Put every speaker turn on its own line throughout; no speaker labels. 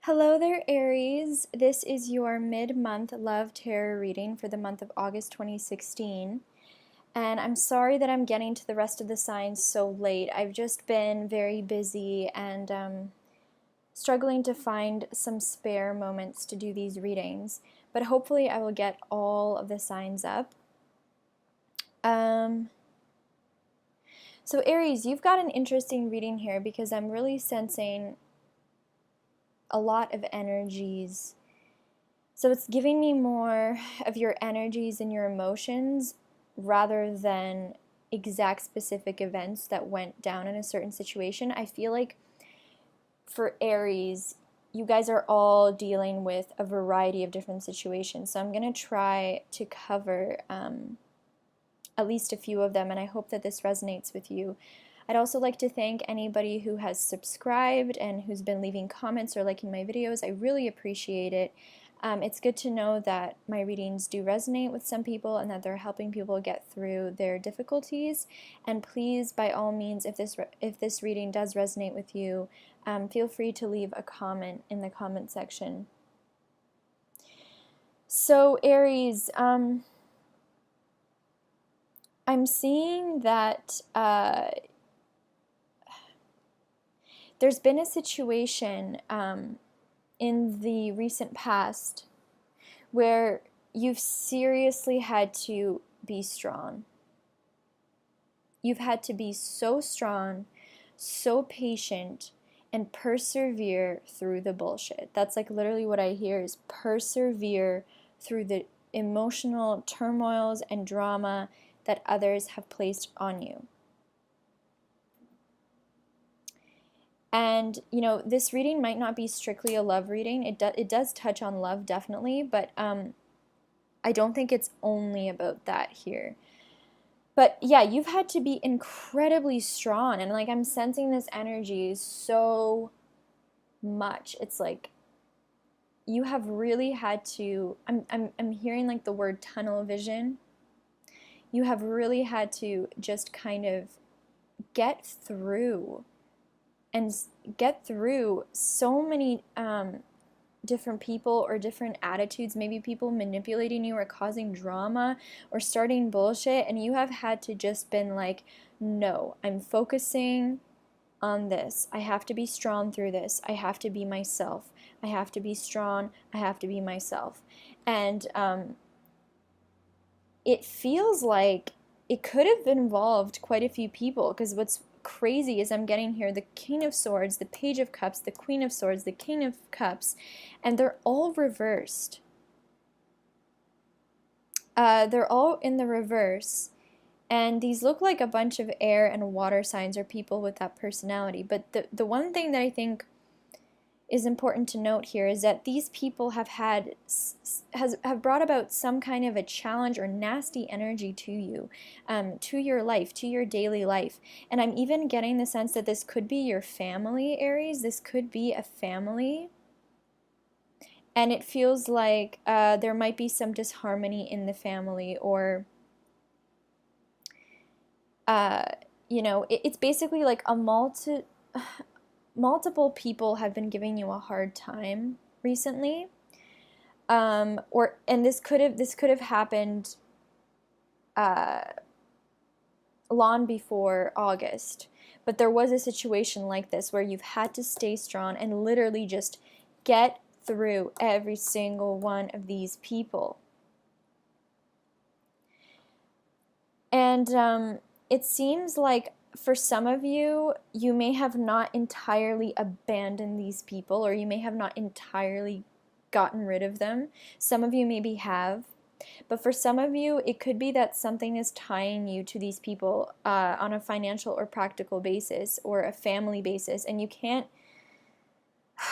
Hello there, Aries. This is your mid-month love tarot reading for the month of August 2016. And I'm sorry that I'm getting to the rest of the signs so late. I've just been very busy and struggling to find some spare moments to do these readings. But hopefully I will get all of the signs up. So Aries, you've got an interesting reading here because I'm really sensing a lot of energies. So it's giving me more of your energies and your emotions rather than exact specific events that went down in a certain situation. I feel like for Aries, you guys are all dealing with a variety of different situations. So I'm going to try to cover at least a few of them, and I hope that this resonates with you. I'd also like to thank anybody who has subscribed and who's been leaving comments or liking my videos. I really appreciate it. It's good to know that my readings do resonate with some people and that they're helping people get through their difficulties. And please, by all means, if this reading does resonate with you, feel free to leave a comment in the comment section. So Aries, I'm seeing that there's been a situation in the recent past where you've seriously had to be strong. You've had to be so strong, so patient, and persevere through the bullshit. That's like literally what I hear is persevere through the emotional turmoils and drama that others have placed on you. And, you know, this reading might not be strictly a love reading. It does touch on love, definitely, but I don't think it's only about that here. But yeah, you've had to be incredibly strong, and like I'm sensing this energy so much. It's like you have really had to, I'm hearing like the word tunnel vision. You have really had to just kind of get through and get through so many different people or different attitudes, maybe people manipulating you or causing drama or starting bullshit, and you have had to just been like, no, I'm focusing on this. I have to be strong through this. I have to be myself. I have to be strong. I have to be myself. And it feels like it could have involved quite a few people, because what's crazy is I'm getting here the King of Swords, the Page of Cups, the Queen of Swords, the King of Cups, and they're all reversed. They're all in the reverse, and these look like a bunch of air and water signs or people with that personality. But the one thing that I think is important to note here is that these people have brought about some kind of a challenge or nasty energy to you, to your life, to your daily life. And I'm even getting the sense that this could be your family, Aries. This could be a family. And it feels like there might be some disharmony in the family, or you know, it's basically like a multiple people have been giving you a hard time recently, and this could have happened long before August, but there was a situation like this where you've had to stay strong and literally just get through every single one of these people. And it seems like for some of you, you may have not entirely abandoned these people, or you may have not entirely gotten rid of them. Some of you maybe have. But for some of you, it could be that something is tying you to these people on a financial or practical basis or a family basis, and you can't,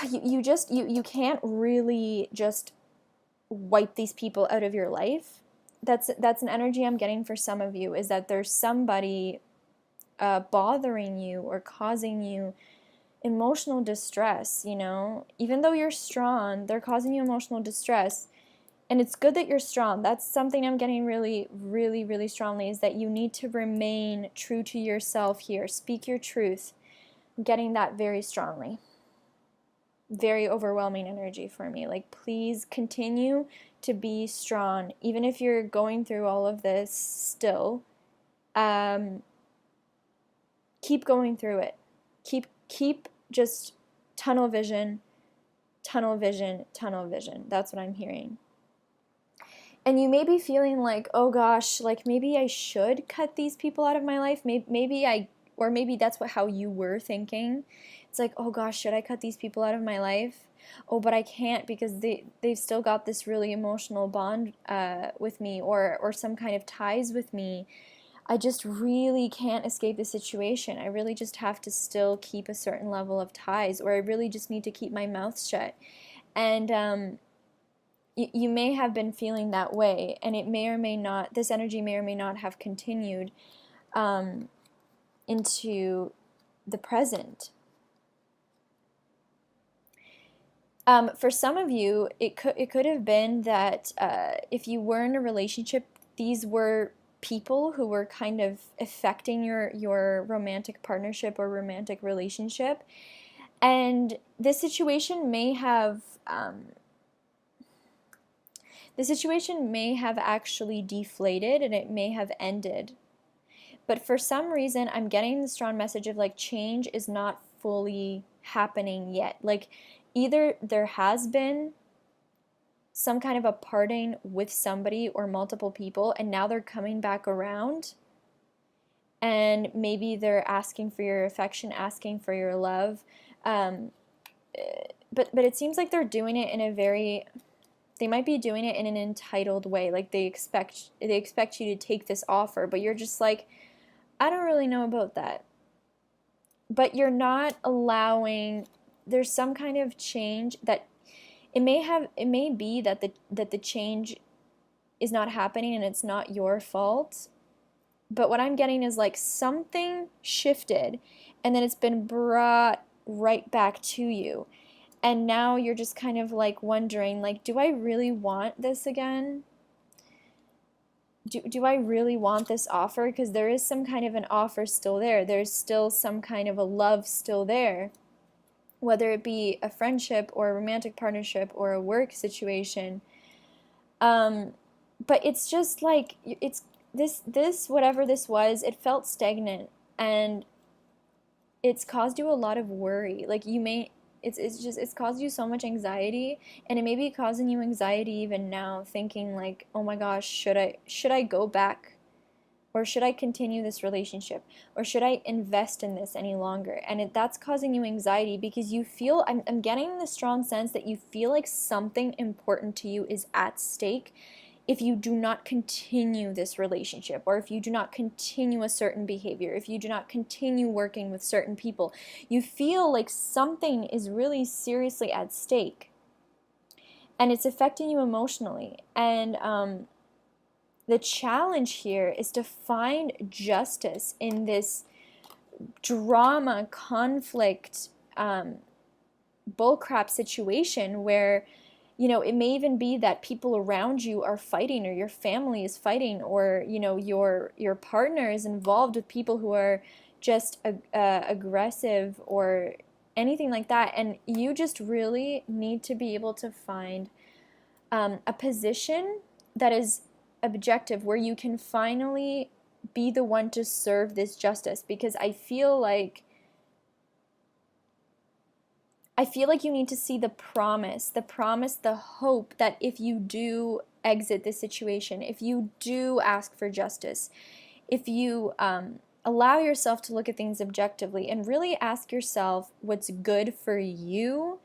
you can't really just wipe these people out of your life. That's an energy I'm getting for some of you, is that there's somebody bothering you or causing you emotional distress, you know? Even though you're strong, they're causing you emotional distress. And it's good that you're strong. That's something I'm getting really, really, really strongly, is that you need to remain true to yourself here. Speak your truth. I'm getting that very strongly. very overwhelming energy for me. Like, please continue to be strong, even if you're going through all of this still. Keep going through it. Keep just tunnel vision, tunnel vision, tunnel vision. That's what I'm hearing. And you may be feeling like, oh gosh, like maybe I should cut these people out of my life. Or maybe that's how you were thinking. It's like, oh gosh, should I cut these people out of my life? Oh, but I can't because they've still got this really emotional bond with me, or some kind of ties with me. I just really can't escape the situation. I really just have to still keep a certain level of ties, or I really just need to keep my mouth shut. And you may have been feeling that way, and this energy may or may not have continued into the present. For some of you, it could have been that if you were in a relationship, these were people who were kind of affecting your romantic partnership or romantic relationship, and this situation may have actually deflated, and it may have ended. But for some reason, I'm getting the strong message of like change is not fully happening yet. Like either there has been some kind of a parting with somebody or multiple people, and now they're coming back around, and maybe they're asking for your affection, asking for your love. But it seems like they're doing it in a very, they might be doing it in an entitled way. Like they expect you to take this offer, but you're just like, I don't really know about that. But you're not allowing, there's some kind of change that it may be that the change is not happening and it's not your fault. But what I'm getting is like something shifted and then it's been brought right back to you. And now you're just kind of like wondering, like, do I really want this again? Do I really want this offer? Because there is some kind of an offer still there. There's still some kind of a love still there, whether it be a friendship or a romantic partnership or a work situation. But it's just like, it's this whatever this was, it felt stagnant, and it's caused you a lot of worry. Like it's caused you so much anxiety, and it may be causing you anxiety even now, thinking like, oh my gosh, should I go back, or should I continue this relationship, or should I invest in this any longer? And that's causing you anxiety because you feel, I'm getting the strong sense that you feel like something important to you is at stake if you do not continue this relationship, or if you do not continue a certain behavior, if you do not continue working with certain people. You feel like something is really seriously at stake, and it's affecting you emotionally. And the challenge here is to find justice in this drama, conflict, bullcrap situation where, it may even be that people around you are fighting, or your family is fighting, or, your partner is involved with people who are just aggressive or anything like that. And you just really need to be able to find a position that is objective, where you can finally be the one to serve this justice. Because I feel like you need to see the promise, the hope that if you do exit this situation, if you do ask for justice, if you allow yourself to look at things objectively and really ask yourself what's good for you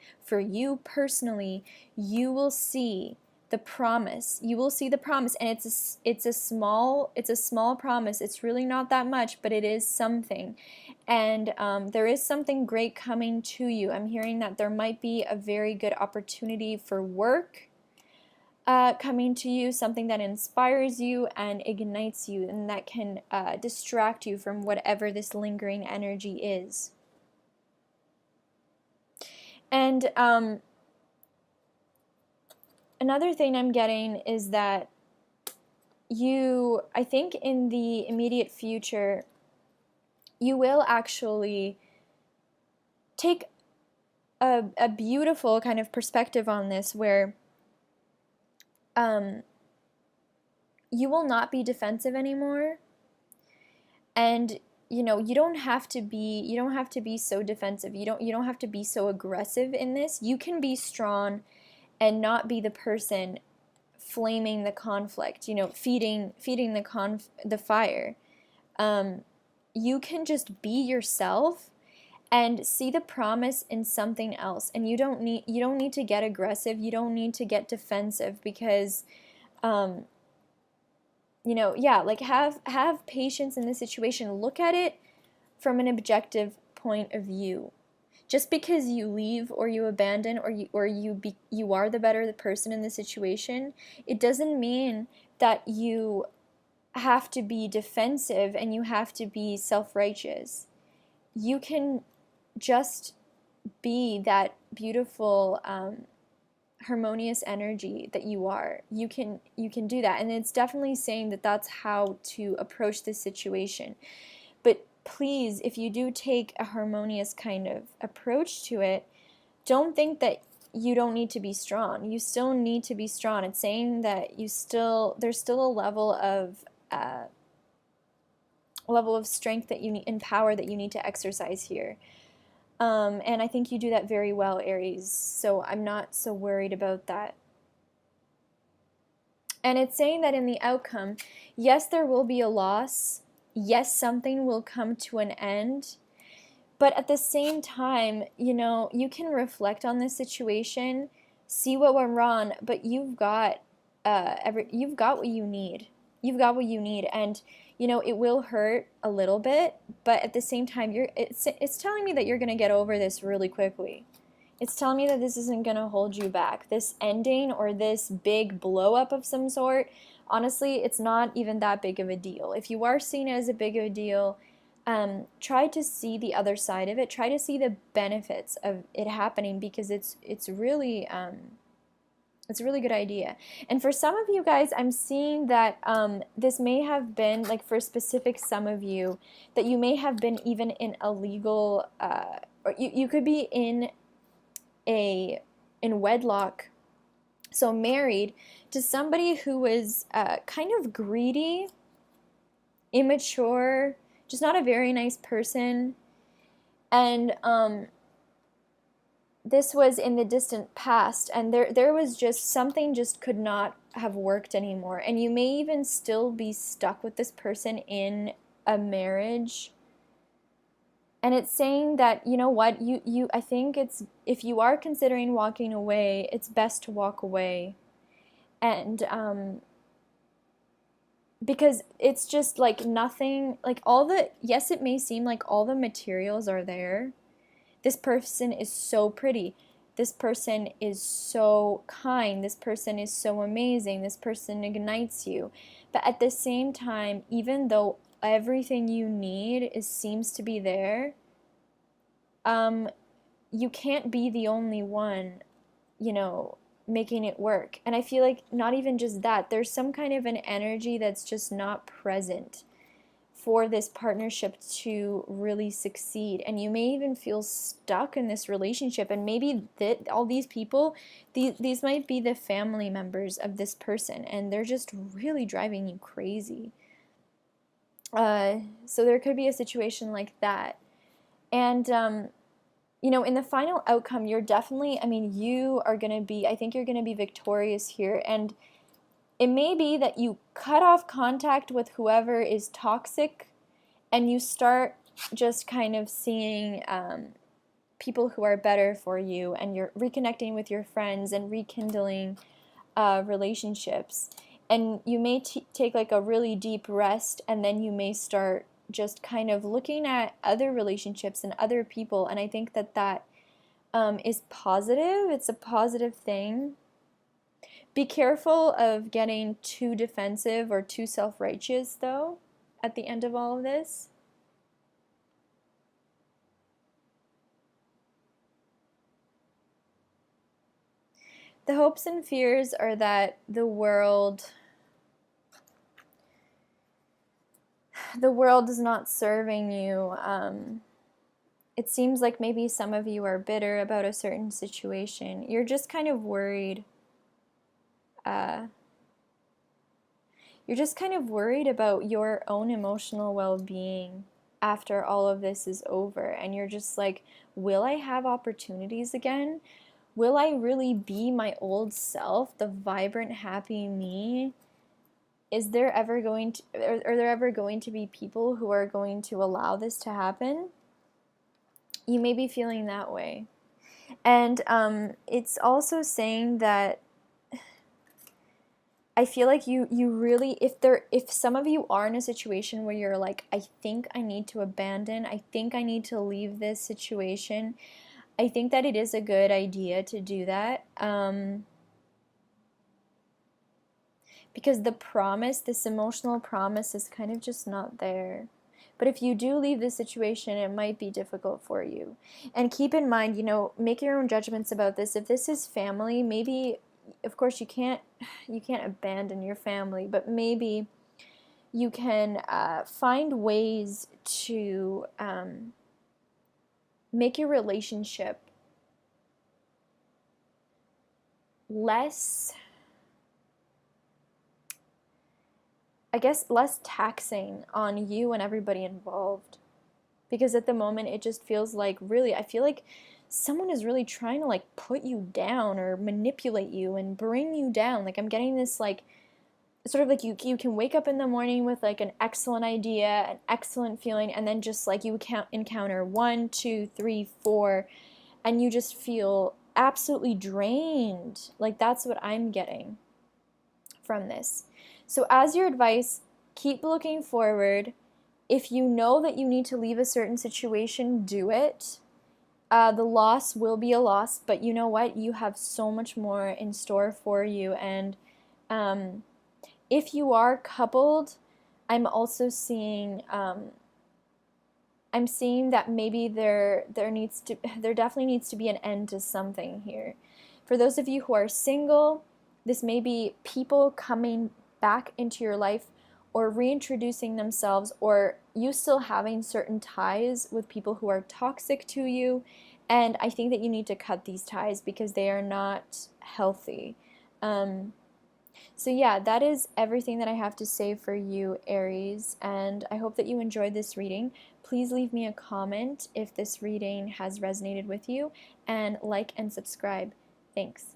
personally, you will see the promise. You will see the promise, and it's a small promise. It's really not that much, but it is something. And there is something great coming to you. I'm hearing that there might be a very good opportunity for work coming to you, something that inspires you and ignites you, and that can distract you from whatever this lingering energy is. And another thing I'm getting is that I think in the immediate future, you will actually take a beautiful kind of perspective on this where um, you will not be defensive anymore. And you don't have to be so defensive. You don't have to be so aggressive in this. You can be strong and not be the person flaming the conflict, feeding the fire. You can just be yourself and see the promise in something else. And you don't need to get aggressive. You don't need to get defensive because um, yeah, like have patience in this situation. Look at it from an objective point of view. Just because you leave or you abandon or you are the person in the situation, it doesn't mean that you have to be defensive and you have to be self-righteous. You can just be that beautiful harmonious energy that you are. You can do that, and it's definitely saying that that's how to approach this situation. But please, if you do take a harmonious kind of approach to it, don't think that you don't need to be strong. You still need to be strong. It's saying that there's still a level of strength that you need and power that you need to exercise here. And I think you do that very well, Aries. So I'm not so worried about that. And it's saying that in the outcome, yes, there will be a loss. Yes, something will come to an end. But at the same time, you can reflect on this situation, see what went wrong, but you've got what you need. You've got what you need, and it will hurt a little bit, but at the same time, it's telling me that you're gonna get over this really quickly. It's telling me that this isn't gonna hold you back. This ending or this big blow up of some sort, honestly, it's not even that big of a deal. If you are seeing it as a big of a deal, try to see the other side of it. Try to see the benefits of it happening, because it's really a really good idea. And for some of you guys, I'm seeing that this may have been, like for specific some of you, that you may have been even in a legal, or you could be in wedlock, so married to somebody who was kind of greedy, immature, just not a very nice person. And this was in the distant past, and there was just something just could not have worked anymore. And you may even still be stuck with this person in a marriage. And it's saying that, you know what, I think it's, if you are considering walking away, it's best to walk away. And because it's just like nothing, like yes, it may seem like all the materials are there. This person is so pretty. This person is so kind. This person is so amazing. This person ignites you. But at the same time, even though everything you need seems to be there, you can't be the only one, making it work. And I feel like not even just that, there's some kind of an energy that's just not present for this partnership to really succeed. And you may even feel stuck in this relationship, and maybe all these people, these might be the family members of this person, and they're just really driving you crazy. So there could be a situation like that. And in the final outcome, you're definitely, I think you're going to be victorious here. And it may be that you cut off contact with whoever is toxic, and you start just kind of seeing people who are better for you, and you're reconnecting with your friends and rekindling relationships. And you may take like a really deep rest, and then you may start just kind of looking at other relationships and other people. And I think that is positive. It's a positive thing. Be careful of getting too defensive or too self-righteous, though, at the end of all of this. The hopes and fears are that the world is not serving you It seems like maybe some of you are bitter about a certain situation. You're just kind of worried. Uh, you're just kind of worried about your own emotional well-being after all of this is over. And you're just like, will I have opportunities again? Will I really be my old self, the vibrant, happy me? Is there ever going to, are there ever going to be people who are going to allow this to happen? You may be feeling that way. And it's also saying that I feel like you really, if some of you are in a situation where you're like, I think I need to abandon, I think I need to leave this situation, I think that it is a good idea to do that. Because the promise, this emotional promise, is kind of just not there. But if you do leave this situation, it might be difficult for you. And keep in mind, make your own judgments about this. If this is family, maybe, of course, you can't abandon your family, but maybe you can find ways to make your relationship less, I guess, less taxing on you and everybody involved. Because at the moment, it just feels like, really, I feel like someone is really trying to like put you down or manipulate you and bring you down. Like I'm getting this like sort of like you can wake up in the morning with like an excellent idea, an excellent feeling, and then just like you can't encounter one, two, three, four, and you just feel absolutely drained. Like that's what I'm getting from this. So as your advice, keep looking forward. If you know that you need to leave a certain situation, do it. The loss will be a loss, but you know what? You have so much more in store for you. And if you are coupled, I'm also seeing I'm seeing that maybe there definitely needs to be an end to something here. For those of you who are single, this may be people coming back into your life or reintroducing themselves, or you still having certain ties with people who are toxic to you. And I think that you need to cut these ties because they are not healthy. So yeah, that is everything that I have to say for you, Aries, and I hope that you enjoyed this reading. Please leave me a comment if this reading has resonated with you, and like and subscribe. Thanks.